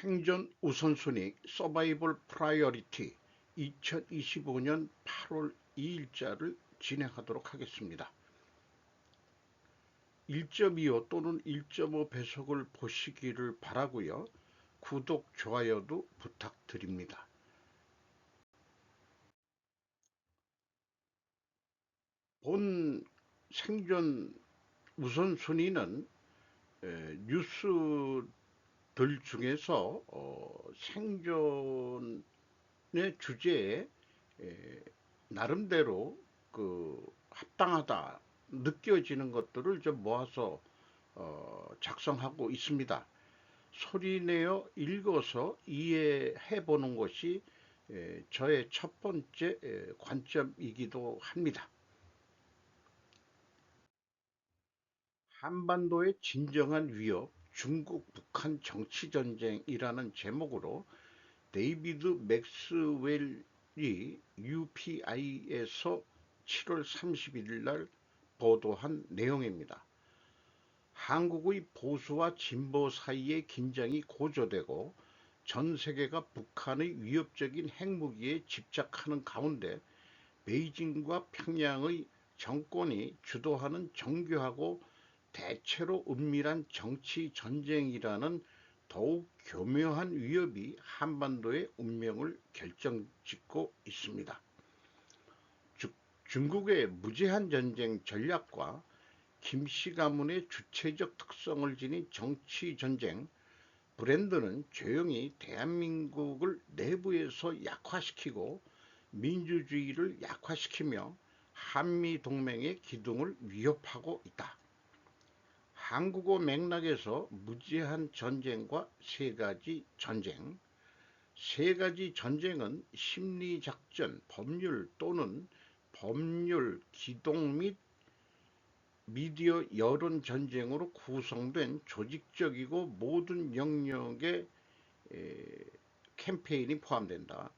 생존 우선순위 서바이벌 프라이어리티 2025년 8월 2일자를 진행하도록 하겠습니다. 1.25 또는 1.5 배속을 보시기를 바라고요. 구독, 좋아요도 부탁드립니다. 본 생존 우선순위는 뉴스들 중에서 생존의 주제에 나름대로 합당하다 느껴지는 것들을 좀 모아서 작성하고 있습니다. 소리내어 읽어서 이해해 보는 것이 저의 첫 번째 관점이기도 합니다. 한반도의 진정한 위협, 중국 북한 정치전쟁이라는 제목으로 데이비드 맥스웰이 UPI에서 7월 31일 날 보도한 내용입니다. 한국의 보수와 진보 사이의 긴장이 고조되고 전 세계가 북한의 위협적인 핵무기에 집착하는 가운데 베이징과 평양의 정권이 주도하는 정교하고 대체로 은밀한 정치 전쟁이라는 더욱 교묘한 위협이 한반도의 운명을 결정짓고 있습니다. 중국의 무제한 전쟁 전략과 김씨 가문의 주체적 특성을 지닌 정치 전쟁 브랜드는 조용히 대한민국을 내부에서 약화시키고 민주주의를 약화시키며 한미동맹의 기둥을 위협하고 있다. 한국어 맥락에서 무제한 전쟁과 세 가지 전쟁, 세 가지 전쟁은 심리작전, 법률 또는 법률 기동 및 미디어 여론 전쟁으로 구성된 조직적이고 모든 영역의 캠페인이 포함된다.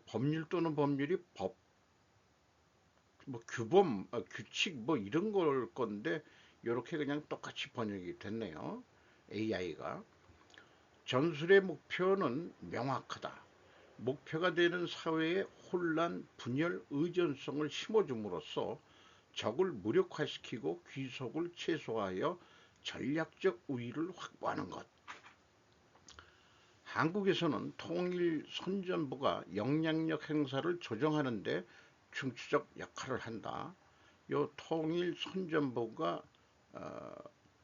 법률 또는 법률이 법, 규범, 규칙 이런 걸 건데 이렇게 그냥 똑같이 번역이 됐네요. AI가. 전술의 목표는 명확하다. 목표가 되는 사회에 혼란, 분열, 의존성을 심어줌으로써 적을 무력화시키고 귀속을 최소화하여 전략적 우위를 확보하는 것. 한국에서는 통일선전부가 영향력 행사를 조정하는 데 중추적 역할을 한다. 이 통일선전부가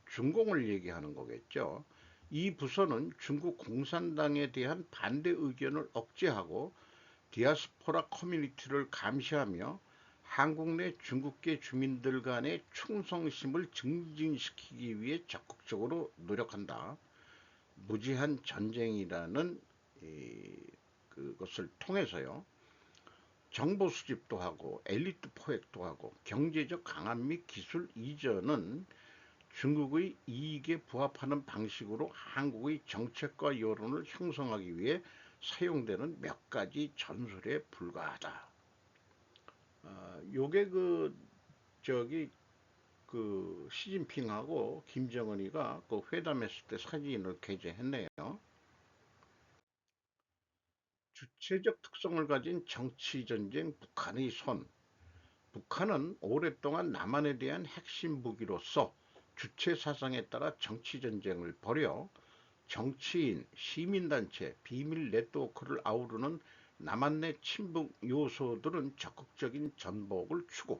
중공을 얘기하는 거겠죠. 이 부서는 중국 공산당에 대한 반대 의견을 억제하고 디아스포라 커뮤니티를 감시하며 한국 내 중국계 주민들 간의 충성심을 증진시키기 위해 적극적으로 노력한다. 무제한 전쟁이라는 그것을 통해서요. 정보 수집도 하고 엘리트 포획도 하고 경제적 강압 및 기술 이전은 중국의 이익에 부합하는 방식으로 한국의 정책과 여론을 형성하기 위해 사용되는 몇 가지 전술에 불과하다. 요게 시진핑하고 김정은이가 회담했을 때 사진을 게재했네요. 주체적 특성을 가진 정치전쟁 북한의 손. 북한은 오랫동안 남한에 대한 핵심 무기로서 주체 사상에 따라 정치전쟁을 벌여 정치인, 시민단체, 비밀 네트워크를 아우르는 남한 내 친북 요소들은 적극적인 전복을 추구.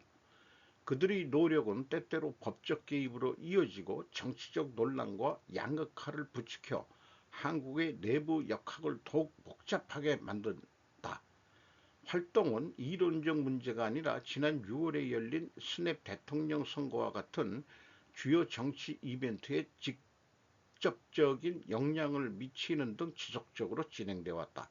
그들의 노력은 때때로 법적 개입으로 이어지고 정치적 논란과 양극화를 부추겨 한국의 내부 역학을 더욱 복잡하게 만든다. 활동은 이론적 문제가 아니라 지난 6월에 열린 스냅 대통령 선거와 같은 주요 정치 이벤트에 직접적인 영향을 미치는 등 지속적으로 진행되어 왔다.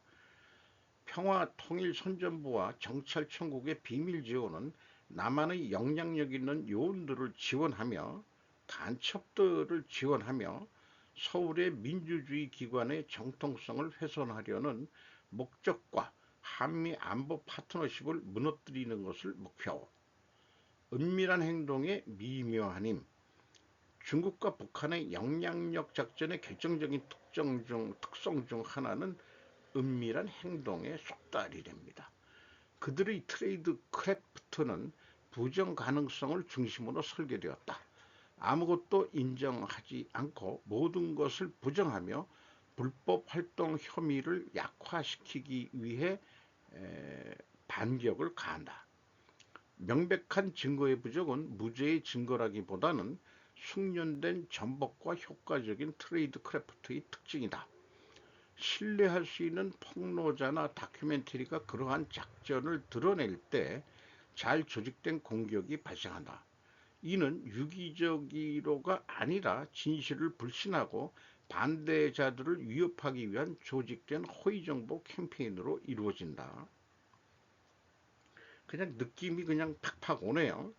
평화통일선전부와 정찰청국의 비밀 지원은 남한의 영향력 있는 요원들을 지원하며 간첩들을 지원하며 서울의 민주주의 기관의 정통성을 훼손하려는 목적과 한미 안보 파트너십을 무너뜨리는 것을 목표. 은밀한 행동의 미묘한 힘. 중국과 북한의 영향력 작전의 결정적인 특성 중 하나는 은밀한 행동의 속달이랍니다. 그들의 트레이드 크래프트는 부정 가능성을 중심으로 설계되었다. 아무것도 인정하지 않고 모든 것을 부정하며 불법 활동 혐의를 약화시키기 위해 반격을 가한다. 명백한 증거의 부족은 무죄의 증거라기보다는 숙련된 전복과 효과적인 트레이드 크래프트의 특징이다. 신뢰할 수 있는 폭로자나 다큐멘터리가 그러한 작전을 드러낼 때 잘 조직된 공격이 발생한다. 이는 유기적으로가 아니라 진실을 불신하고 반대자들을 위협하기 위한 조직된 허위정보 캠페인으로 이루어진다. 그냥 느낌이 그냥 팍팍 오네요.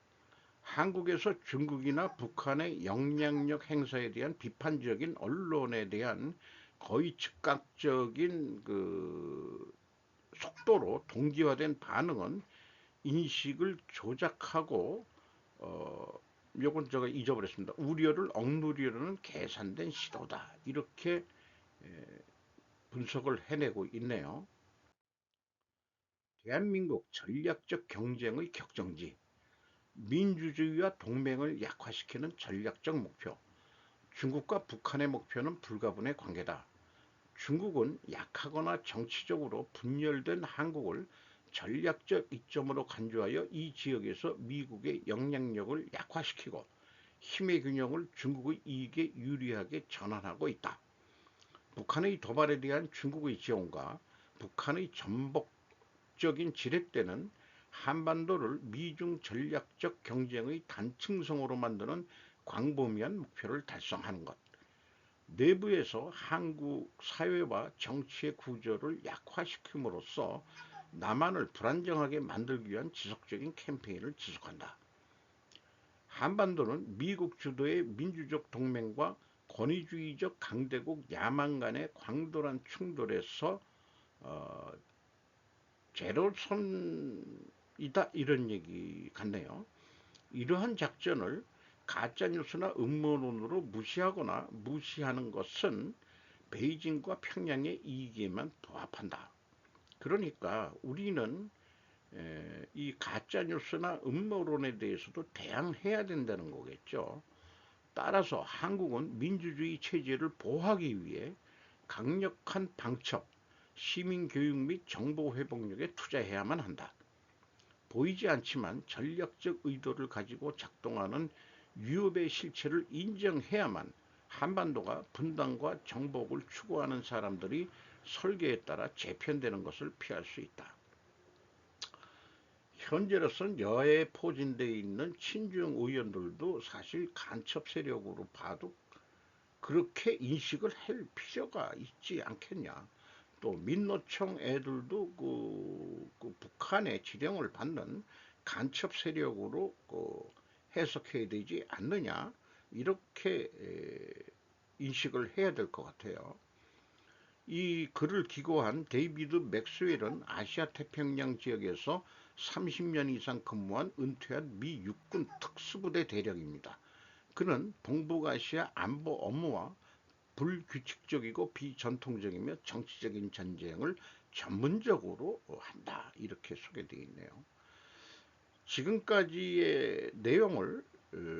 한국에서 중국이나 북한의 영향력 행사에 대한 비판적인 언론에 대한 거의 즉각적인 속도로 동기화된 반응은 인식을 조작하고 요건 제가 잊어버렸습니다. 우려를 억누르려는 계산된 시도다. 이렇게 분석을 해내고 있네요. 대한민국 전략적 경쟁의 격정지, 민주주의와 동맹을 약화시키는 전략적 목표, 중국과 북한의 목표는 불가분의 관계다. 중국은 약하거나 정치적으로 분열된 한국을 전략적 이점으로 간주하여 이 지역에서 미국의 영향력을 약화시키고 힘의 균형을 중국의 이익에 유리하게 전환하고 있다. 북한의 도발에 대한 중국의 지원과 북한의 전복적인 지렛대는 한반도를 미중 전략적 경쟁의 단층성으로 만드는 광범위한 목표를 달성하는 것. 내부에서 한국 사회와 정치의 구조를 약화시킴으로써 남한을 불안정하게 만들기 위한 지속적인 캠페인을 지속한다. 한반도는 미국 주도의 민주적 동맹과 권위주의적 강대국 야만 간의 광돌한 충돌에서 제로선이다 이런 얘기 같네요. 이러한 작전을 가짜뉴스나 음모론으로 무시하거나 무시하는 것은 베이징과 평양의 이익에만 부합한다. 그러니까 우리는 이 가짜뉴스나 음모론에 대해서도 대항해야 된다는 거겠죠. 따라서 한국은 민주주의 체제를 보호하기 위해 강력한 방첩, 시민교육 및 정보 회복력에 투자해야만 한다. 보이지 않지만 전략적 의도를 가지고 작동하는 위협의 실체를 인정해야만 한반도가 분단과 정복을 추구하는 사람들이 설계에 따라 재편되는 것을 피할 수 있다. 현재로선 여야에 포진되어 있는 친중 의원들도 사실 간첩 세력으로 봐도 그렇게 인식을 할 필요가 있지 않겠냐. 또 민노총 애들도 북한의 지령을 받는 간첩 세력으로 해석해야 되지 않느냐 이렇게 인식을 해야 될 것 같아요. 이 글을 기고한 데이비드 맥스웰은 아시아 태평양 지역에서 30년 이상 근무한 은퇴한 미 육군 특수부대 대령입니다. 그는 동북아시아 안보 업무와 불규칙적이고 비전통적이며 정치적인 전쟁을 전문적으로 한다. 이렇게 소개되어 있네요. 지금까지의 내용을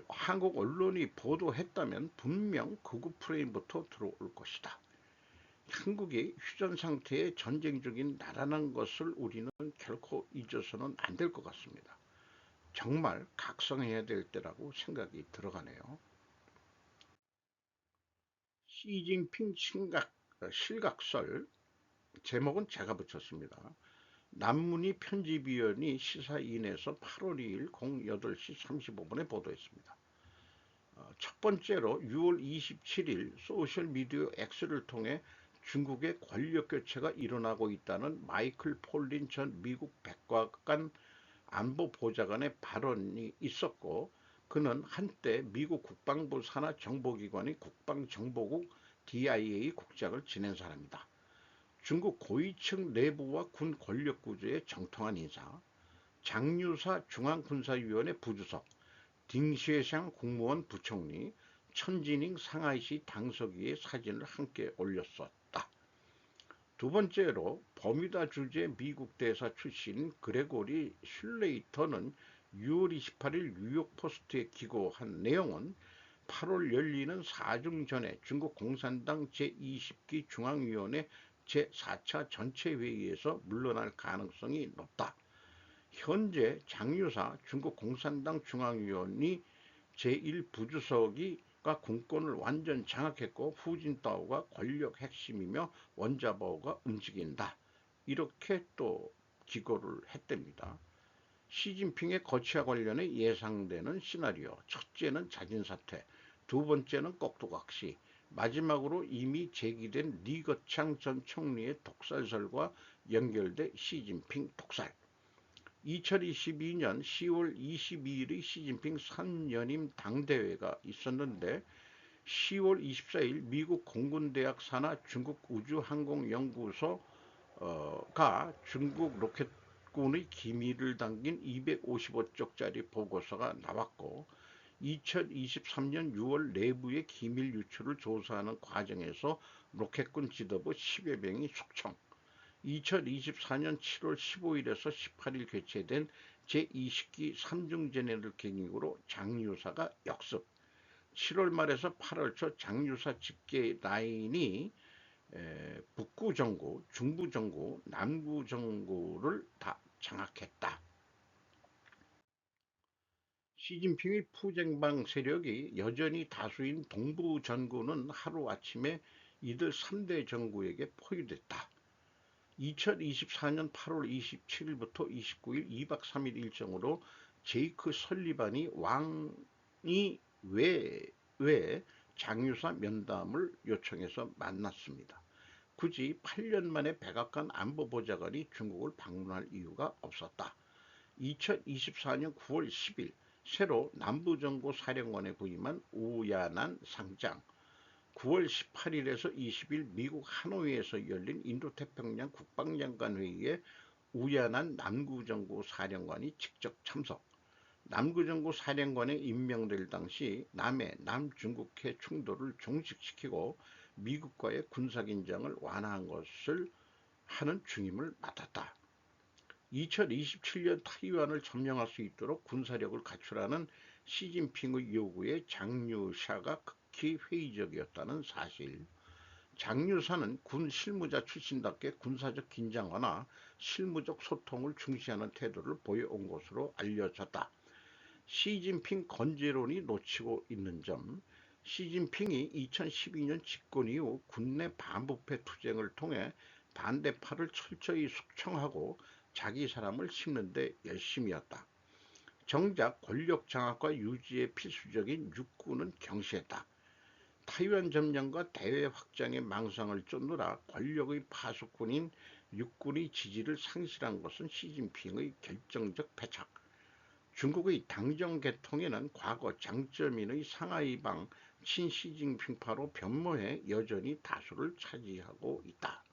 한국 언론이 보도했다면 분명 극우 프레임부터 들어올 것이다. 한국이 휴전 상태의 전쟁 중인 나라는 것을 우리는 결코 잊어서는 안 될 것 같습니다. 정말 각성해야 될 때라고 생각이 들어가네요. 시진핑 실각설 제목은 제가 붙였습니다. 남문희 편집위원이 시사인에서 8월 2일 08시 35분에 보도했습니다. 첫 번째로 6월 27일 소셜미디어 X를 통해 중국의 권력교체가 일어나고 있다는 마이클 폴린 전 미국 백악관 안보보좌관의 발언이 있었고, 그는 한때 미국 국방부 산하 정보기관인 국방정보국 DIA 국장을 지낸 사람이다. 중국 고위층 내부와 군 권력구조의 정통한 인사, 장유사 중앙군사위원회 부주석, 딩시에샹 국무원 부총리, 천지닝 상하이시 당서기에 사진을 함께 올렸었다. 두 번째로 버뮤다 주재 미국 대사 출신 그레고리 슐레이터는 6월 28일 뉴욕 포스트에 기고한 내용은 8월 열리는 4중 전에 중국 공산당 제20기 중앙위원회 제4차 전체회의에서 물러날 가능성이 높다. 현재 장유사 중국 공산당 중앙위원회 제1부주석이가 공권을 완전 장악했고 후진타오가 권력 핵심이며 원자바오가 움직인다. 이렇게 또 기고를 했답니다. 시진핑의 거취와 관련해 예상되는 시나리오. 첫째는 자진사퇴, 두 번째는 꼭두각시, 마지막으로 이미 제기된 리거창 전 총리의 독살설과 연결돼 시진핑 독살. 2022년 10월 22일의 시진핑 선연임 당대회가 있었는데 10월 24일 미국 공군대학 산하 중국우주항공연구소가 중국 로켓군의 기밀을 담긴 255쪽짜리 보고서가 나왔고 2023년 6월 내부의 기밀 유출을 조사하는 과정에서 로켓군 지도부 10여 명이 숙청, 2024년 7월 15일에서 18일 개최된 제20기 3중 제네럴 계획으로 장유사가 역습, 7월 말에서 8월 초 장유사 집계 라인이 북구정구, 중부정구, 남구정구를 다 장악했다. 시진핑의 푸쟁방 세력이 여전히 다수인 동부전구는 하루아침에 이들 3대 정구에게 포위됐다. 2024년 8월 27일부터 29일 2박 3일 일정으로 제이크 설리반이 왕이 외 장유사 면담을 요청해서 만났습니다. 굳이 8년 만에 백악관 안보보좌관이 중국을 방문할 이유가 없었다. 2024년 9월 10일 새로 남부정고 사령관에 부임한 우야난 상장, 9월 18일에서 20일 미국 하노이에서 열린 인도태평양 국방장관 회의에 우야난 남구정구 사령관이 직접 참석. 남구정구 사령관에 임명될 당시 남해 남중국해 충돌을 종식시키고 미국과의 군사긴장을 완화한 것을 하는 중임을 맡았다. 2027년 타이완을 점령할 수 있도록 군사력을 갖추라는 시진핑의 요구에 장유샤가 극히 회의적이었다는 사실. 장유사는 군 실무자 출신답게 군사적 긴장화나 실무적 소통을 중시하는 태도를 보여온 것으로 알려졌다. 시진핑 건재론이 놓치고 있는 점, 시진핑이 2012년 집권 이후 군내 반부패 투쟁을 통해 반대파를 철저히 숙청하고 자기 사람을 심는 데 열심이었다. 정작 권력 장악과 유지에 필수적인 육군은 경시했다. 타이완 점령과 대외 확장의 망상을 쫓느라 권력의 파수꾼인 육군의 지지를 상실한 것은 시진핑의 결정적 패착. 중국의 당정 계통에는 과거 장쩌민의 상하이방 친시진핑파로 변모해 여전히 다수를 차지하고 있다.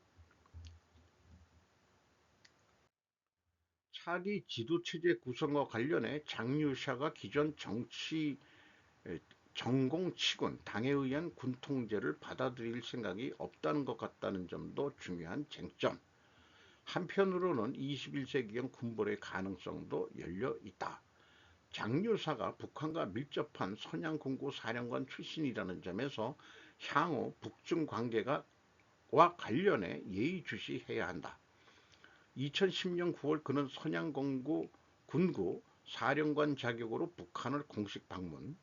차기 지도체제 구성과 관련해 장유샤가 기존 정치 정공치군 당에 의한 군통제를 받아들일 생각이 없다는 것 같다는 점도 중요한 쟁점. 한편으로는 21세기형 군벌의 가능성도 열려 있다. 장유사가 북한과 밀접한 선양공고 사령관 출신이라는 점에서 향후 북중 관계와 관련해 예의주시해야 한다. 2010년 9월 그는 선양공고 군구 사령관 자격으로 북한을 공식 방문,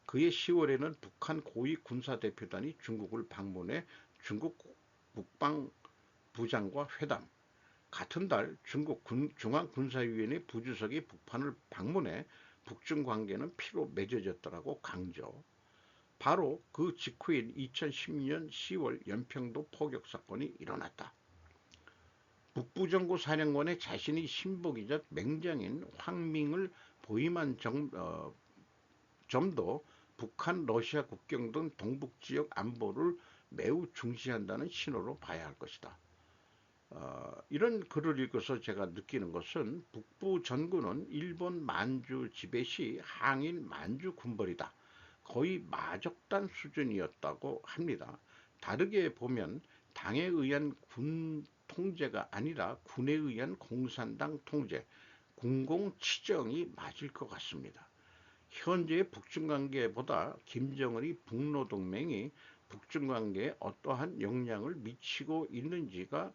그해 10월에는 북한 고위 군사대표단이 중국을 방문해 중국 국방부장과 회담, 같은 달 중국 중앙군사위원회 부주석이 북한을 방문해 북중 관계는 피로 맺어졌더라고 강조. 바로 그 직후인 2010년 10월 연평도 포격 사건이 일어났다. 북부정구 사령관의 자신의 신복이자 맹장인 황밍을 부임한 점도 북한 러시아 국경 등 동북지역 안보를 매우 중시한다는 신호로 봐야 할 것이다. 이런 글을 읽어서 제가 느끼는 것은 북부 전구는 일본 만주 지배 시 항일 만주 군벌이다. 거의 마적단 수준이었다고 합니다. 다르게 보면 당에 의한 군 통제가 아니라 군에 의한 공산당 통제, 군공치정이 맞을 것 같습니다. 현재의 북중관계보다 김정은이 북노동맹이 북중관계에 어떠한 영향을 미치고 있는지가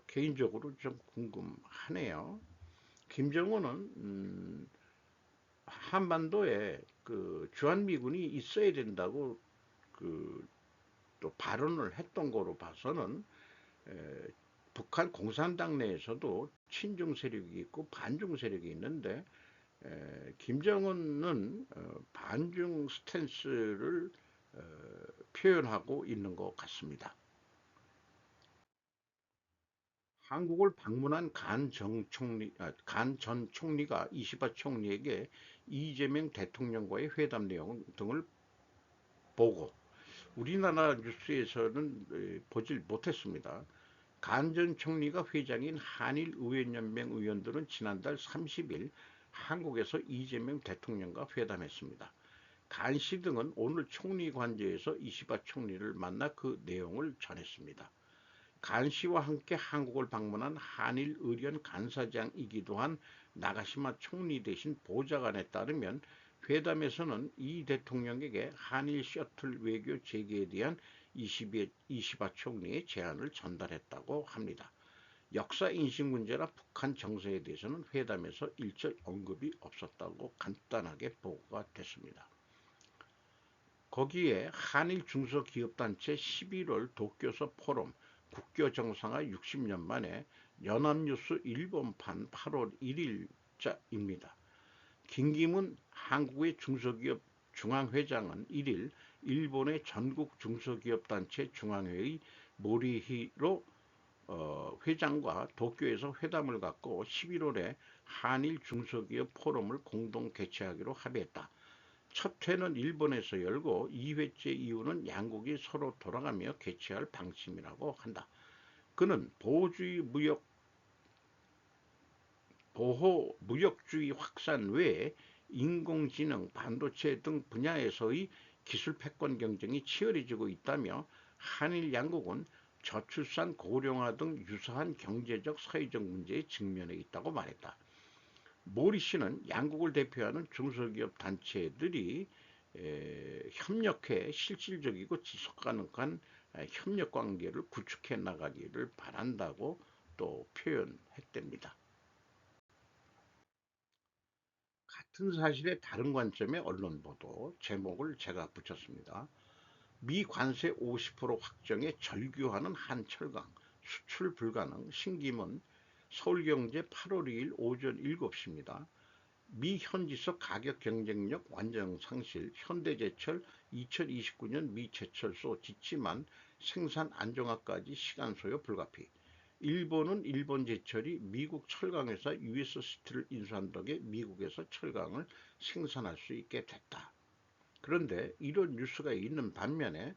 개인적으로 좀 궁금하네요. 김정은은 한반도에 그 주한미군이 있어야 된다고 그 또 발언을 했던 거로 봐서는 북한 공산당 내에서도 친중 세력이 있고 반중 세력이 있는데 김정은은 반중 스탠스를 어, 표현하고 있는 것 같습니다. 한국을 방문한 간 전 총리가 이시바 총리에게 이재명 대통령과의 회담 내용 등을 보고 우리나라 뉴스에서는 보질 못했습니다. 간 전 총리가 회장인 한일의원연맹 의원들은 지난달 30일 한국에서 이재명 대통령과 회담했습니다. 간 씨 등은 오늘 총리 관저에서 이시바 총리를 만나 그 내용을 전했습니다. 간 씨와 함께 한국을 방문한 한일 의련 간사장이기도 한 나가시마 총리 대신 보좌관에 따르면 회담에서는 이 대통령에게 한일 셔틀 외교 재개에 대한 이시바 총리의 제안을 전달했다고 합니다. 역사 인식 문제나 북한 정세에 대해서는 회담에서 일절 언급이 없었다고 간단하게 보고가 됐습니다. 거기에 한일 중소기업단체 11월 도쿄서 포럼 국교 정상화 60년 만에 연합뉴스 일본판 8월 1일자입니다. 김기문 한국의 중소기업 중앙회장은 1일 일본의 전국 중소기업단체 중앙회의 모리히로 회장과 도쿄에서 회담을 갖고 11월에 한일 중소기업 포럼을 공동 개최하기로 합의했다. 첫 회는 일본에서 열고 2회째 이후는 양국이 서로 돌아가며 개최할 방침이라고 한다. 그는 보호 무역주의 확산 외에 인공지능, 반도체 등 분야에서의 기술 패권 경쟁이 치열해지고 있다며 한일 양국은 저출산 고령화 등 유사한 경제적 사회적 문제에 직면해 있다고 말했다. 모리 씨는 양국을 대표하는 중소기업 단체들이 협력해 실질적이고 지속가능한 협력 관계를 구축해 나가기를 바란다고 또 표현했답니다. 같은 사실의 다른 관점의 언론 보도 제목을 제가 붙였습니다. 미 관세 50% 확정에 절규하는 한철강, 수출 불가능, 신김은 서울경제 8월 2일 오전 7시입니다. 미 현지석 가격 경쟁력 완전 상실, 현대제철 2029년 미 제철소 지침안 생산 안정화까지 시간 소요 불가피. 일본은 일본 제철이 미국 철강회사 US 스틸을 인수한 덕에 미국에서 철강을 생산할 수 있게 됐다. 그런데 이런 뉴스가 있는 반면에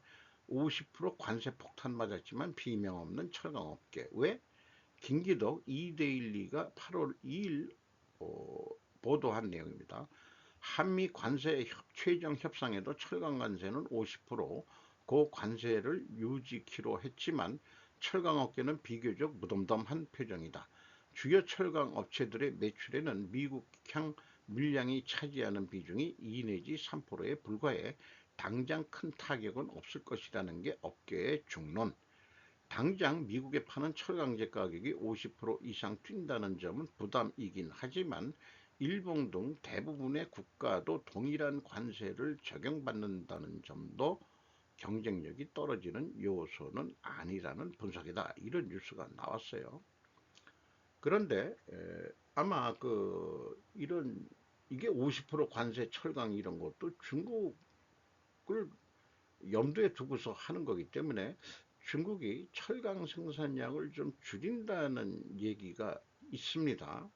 50% 관세 폭탄 맞았지만 비명 없는 철강업계. 왜? 김기덕 이데일리가 8월 2일 보도한 내용입니다. 한미 관세 최종 협상에도 철강 관세는 50%, 고 관세를 유지키로 했지만 철강업계는 비교적 무덤덤한 표정이다. 주요 철강 업체들의 매출에는 미국향 물량이 차지하는 비중이 2 내지 3%에 불과해 당장 큰 타격은 없을 것이라는 게 업계의 중론. 당장 미국에 파는 철강제 가격이 50% 이상 뛴다는 점은 부담이긴 하지만 일본 등 대부분의 국가도 동일한 관세를 적용받는다는 점도 경쟁력이 떨어지는 요소는 아니라는 분석이다. 이런 뉴스가 나왔어요. 그런데 아마 이런 이게 50% 관세 철강 이런 것도 중국을 염두에 두고서 하는 거기 때문에 중국이 철강 생산량을 좀 줄인다는 얘기가 있습니다.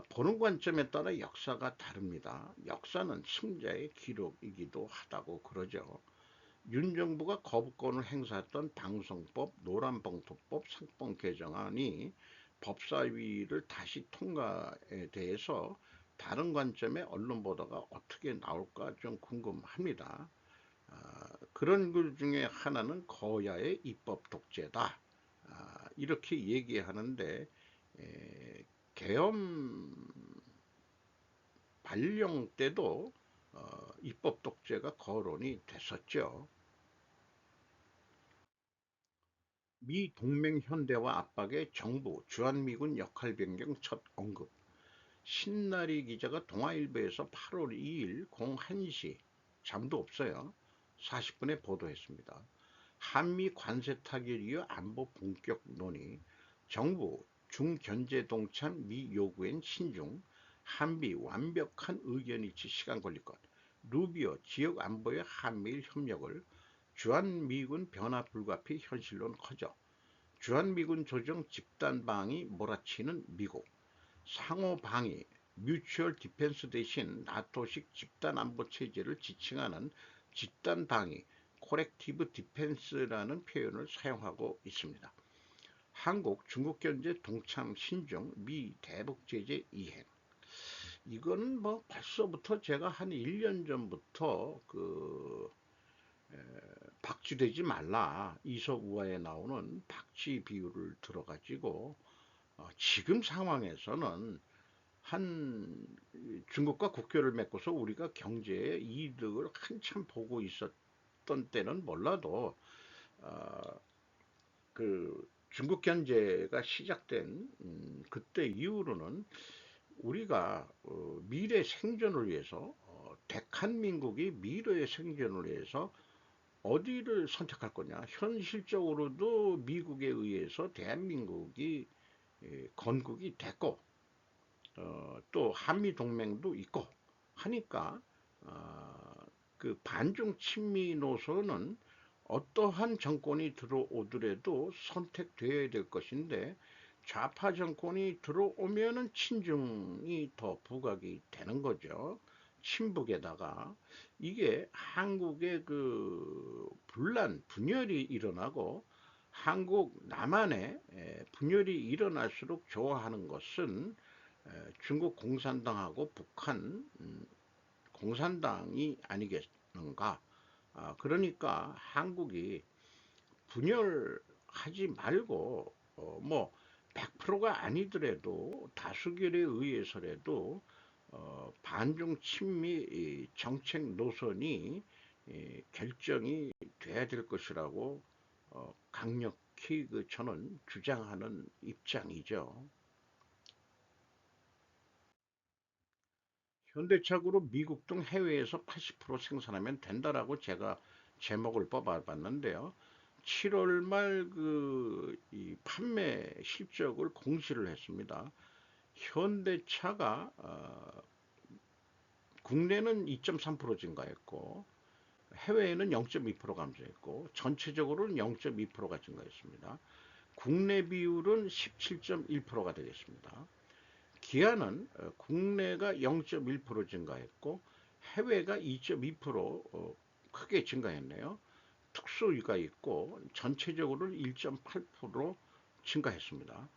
보는 관점에 따라 역사가 다릅니다. 역사는 승자의 기록이기도 하다고 그러죠. 윤 정부가 거부권을 행사했던 방송법, 노란봉투법, 상법 개정안이 법사위를 다시 통과에 대해서 다른 관점의 언론 보도가 어떻게 나올까 좀 궁금합니다. 그런 것 중에 하나는 거야의 입법 독재다. 이렇게 얘기하는데 계엄 발령 때도 입법 독재가 거론이 됐었죠. 미 동맹 현대화 압박에 정부 주한미군 역할 변경 첫 언급. 신나리 기자가 동아일보에서 8월 2일 01시 잠도 없어요. 40분에 보도했습니다. 한미 관세 타결 이후 안보 본격 논의, 정부 중견제 동참 미 요구엔 신중, 한미 완벽한 의견 일치 시간 걸릴 것, 루비오 지역 안보의 한미일 협력을, 주한미군 변화 불가피 현실론 커져, 주한미군 조정 집단 방위 몰아치는 미국, 상호 방위 뮤추얼 디펜스 대신 나토식 집단 안보 체제를 지칭하는 집단 방위 콜렉티브 디펜스라는 표현을 사용하고 있습니다. 한국 중국 견제 동참 신종 미 대북 제재 이행. 이거는 뭐 벌써부터 제가 한 1년 전부터 박쥐되지 말라 이솝우화에 나오는 박쥐 비유를 들어가지고 지금 상황에서는 한 중국과 국교를 맺고서 우리가 경제의 이득을 한참 보고 있었던 때는 몰라도 어, 그 중국 견제가 시작된 그때 이후로는 우리가 미래 생존을 위해서 대한민국이 미래의 생존을 위해서 어디를 선택할 거냐. 현실적으로도 미국에 의해서 대한민국이 건국이 됐고 또 한미 동맹도 있고 하니까 어, 그 반중 친미 노선은 어떠한 정권이 들어오더라도 선택되어야 될 것인데 좌파 정권이 들어오면은 친중이 더 부각이 되는 거죠. 친북에다가 이게 한국의 그 분란 분열이 일어나고 한국 남한에 분열이 일어날수록 좋아하는 것은 중국 공산당하고 북한 공산당이 아니겠는가. 그러니까 한국이 분열하지 말고 뭐 100%가 아니더라도 다수결에 의해서라도 반중 친미 정책 노선이 결정이 돼야 될 것이라고 강력히 저는 주장하는 입장이죠. 현대차고로 미국 등 해외에서 80% 생산하면 된다라고 제가 제목을 뽑아봤는데요. 7월 말 이 판매 실적을 공시를 했습니다. 현대차가 국내는 2.3% 증가했고 해외에는 0.2% 감소했고 전체적으로는 0.2%가 증가했습니다. 국내 비율은 17.1%가 되겠습니다. 기아는 국내가 0.1% 증가했고 해외가 2.2% 크게 증가했네요. 특수위가 있고 전체적으로는 1.8% 증가했습니다.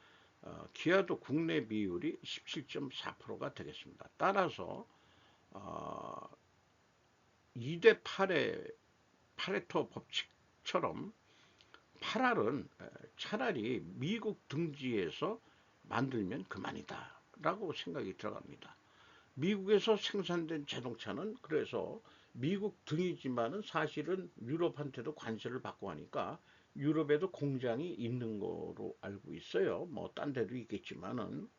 기아도 국내 비율이 17.4%가 되겠습니다. 따라서 2대 8의 파레토 법칙처럼 8알은 차라리 미국 등지에서 만들면 그만이다 라고 생각이 들어갑니다. 미국에서 생산된 자동차는 그래서 미국 등이지만은 사실은 유럽한테도 관세를 받고 하니까 유럽에도 공장이 있는 거로 알고 있어요. 뭐 딴 데도 있겠지만은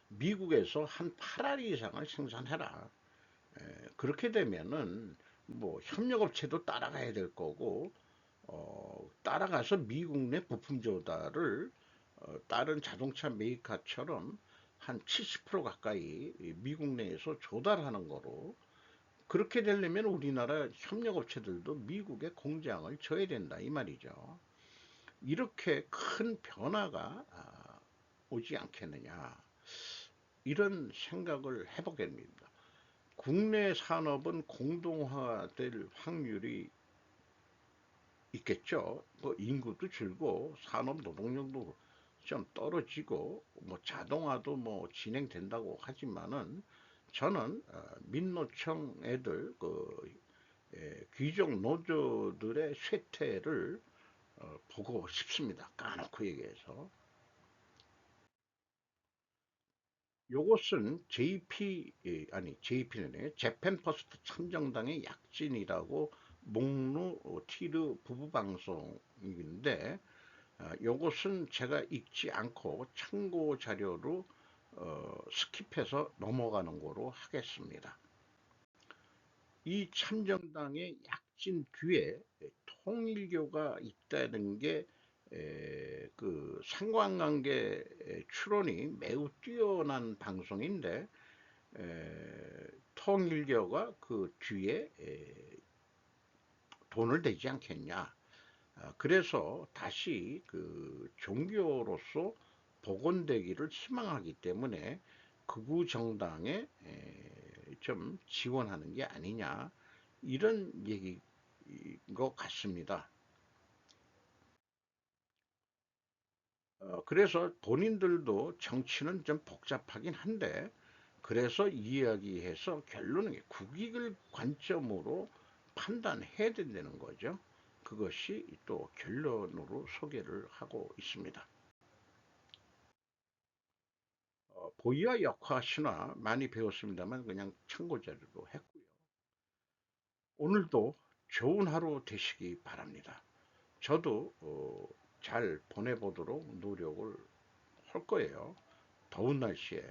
미국에서 한 8알 이상을 생산해라. 그렇게 되면은 뭐 협력업체도 따라가야 될 거고 따라가서 미국 내 부품 조달을 다른 자동차 메이커처럼 한 70% 가까이 미국 내에서 조달하는 거로 그렇게 되려면 우리나라 협력업체들도 미국에 공장을 져야 된다 이 말이죠. 이렇게 큰 변화가 오지 않겠느냐 이런 생각을 해보게 됩니다. 국내 산업은 공동화될 확률이 있겠죠. 뭐 인구도 줄고 산업 노동력도 좀 떨어지고 뭐 자동화도 뭐 진행된다고 하지만은 저는 민노총 애들 귀족 노조들의 쇠퇴를 보고 싶습니다. 까놓고 얘기해서. 요것은 JP 아니 JP는 재팬 퍼스트 참정당의 약진이라고 목루 티르 부부 방송인데 요것은 제가 읽지 않고 참고 자료로 스킵해서 넘어가는 거로 하겠습니다. 이 참정당의 약진 뒤에 통일교가 있다는 게 그 상관관계 추론이 매우 뛰어난 방송인데 통일교가 그 뒤에 돈을 대지 않겠냐. 그래서 다시 그 종교로서 복원되기를 희망하기 때문에 극우 정당에 좀 지원하는 게 아니냐 이런 얘기인 것 같습니다. 그래서 본인들도 정치는 좀 복잡하긴 한데 그래서 이야기해서 결론은 국익을 관점으로 판단해야 된다는 거죠. 그것이 또 결론으로 소개를 하고 있습니다. 보이와 역화 신화 많이 배웠습니다만 그냥 참고자료로 했고요. 오늘도 좋은 하루 되시기 바랍니다. 저도 잘 보내보도록 노력을 할 거예요. 더운 날씨에